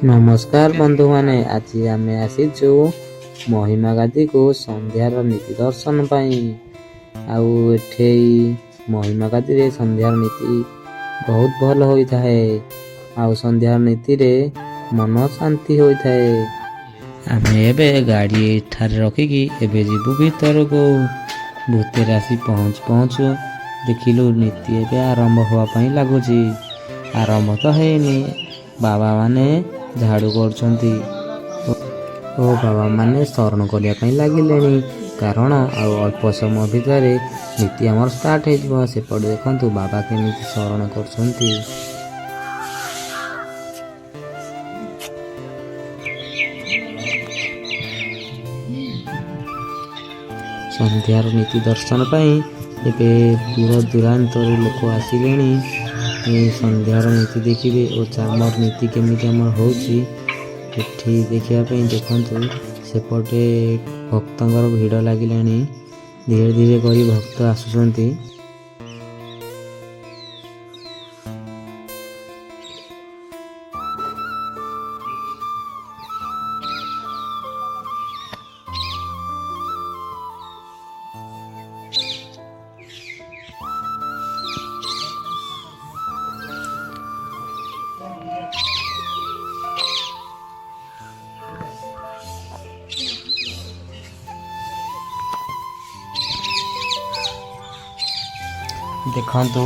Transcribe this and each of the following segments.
नमस्कार बंधु माने आज आम आसीचु महिमा गादी को संध्यार नीति दर्शन आठे महिमा गादी रे संध्यार नीति बहुत भल होता है। आउ संध्यार नीति रे मन शांति होता है। आम एबे गाड़ी ठारे रखिकी एबे जीवु भीतर को भूतेर आसी पहुँचु देखिलु नीति एबे आरंभ होवाई लगुच। आरंभ तो हैनी, बाबा माने झाड़ू करछंती ओ बाबा माने शरण करने लगिले कारण आउ अल्प समय भितर नीति आमर स्टार्ट हो सेपटे देखु बाबा केमी शरण करछंती। संध्यार नीति दर्शन एबे दूर दूरांतर लोक आसिले संध्यार नीति देखिए और चामर नीति केमी आमर हो देखापी देखु सेपटे भक्तर भिड़ लगिला धीरे धीरे कर भक्त आसुंच। देखु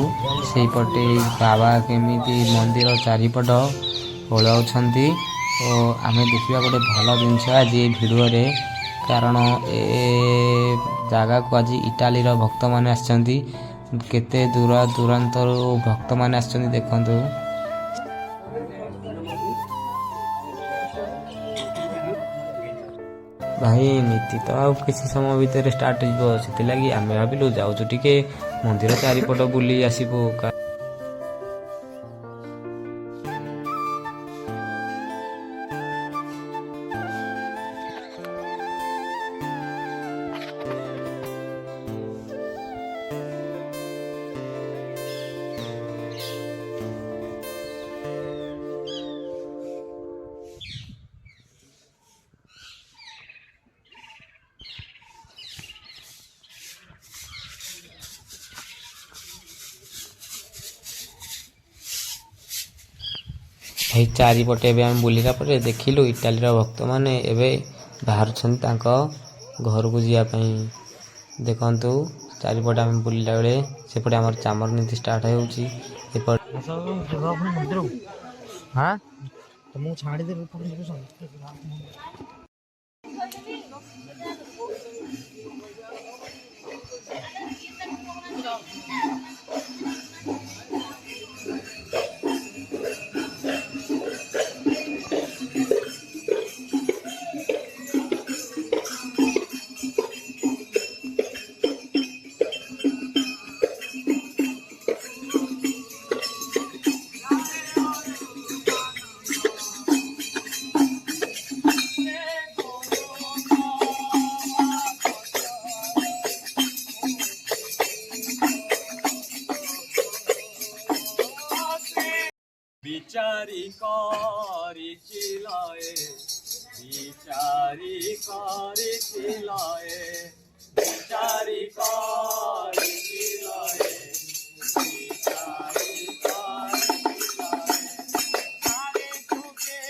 से पटे बाबा केमी मंदिर चारिपट ओलाउछंती और आम देखा गोटे भल जिनस आज भिडियो रे कारण ए जगह को आज इटाली भक्त मैंने आसछंती केते दूर दूरांतर भक्त मैंने आसछंती देखंतु। भाई नीति तो आ किसी समय भितर स्टार्ट हो लगी आम भाविलु जाऊँ टिके मंदिर चारिपट बुली आसबू। यही चारिपटे आम बुलिला परे देखिलु इटाली भक्त माने एबे बाहर घर को जावाई देखु चारिपटे आम बुलिला बेले सेपटे आमर चामर नीति स्टार्ट होउची। हाँ तुमको छाड़ी दे বিচারি করিছিলয়ে বিচারি করিছিলয়ে বিচারি করিছিলয়ে বিচারি করিছিলয়ে আরে তুকে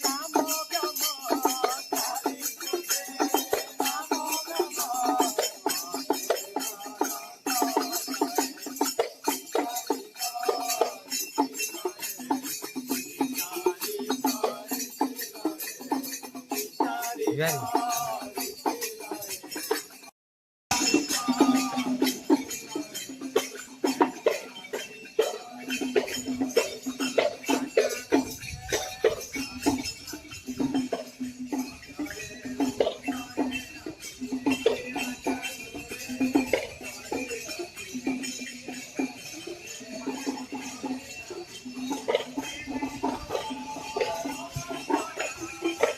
নাম গম আরে তুকে নাম গম Ready?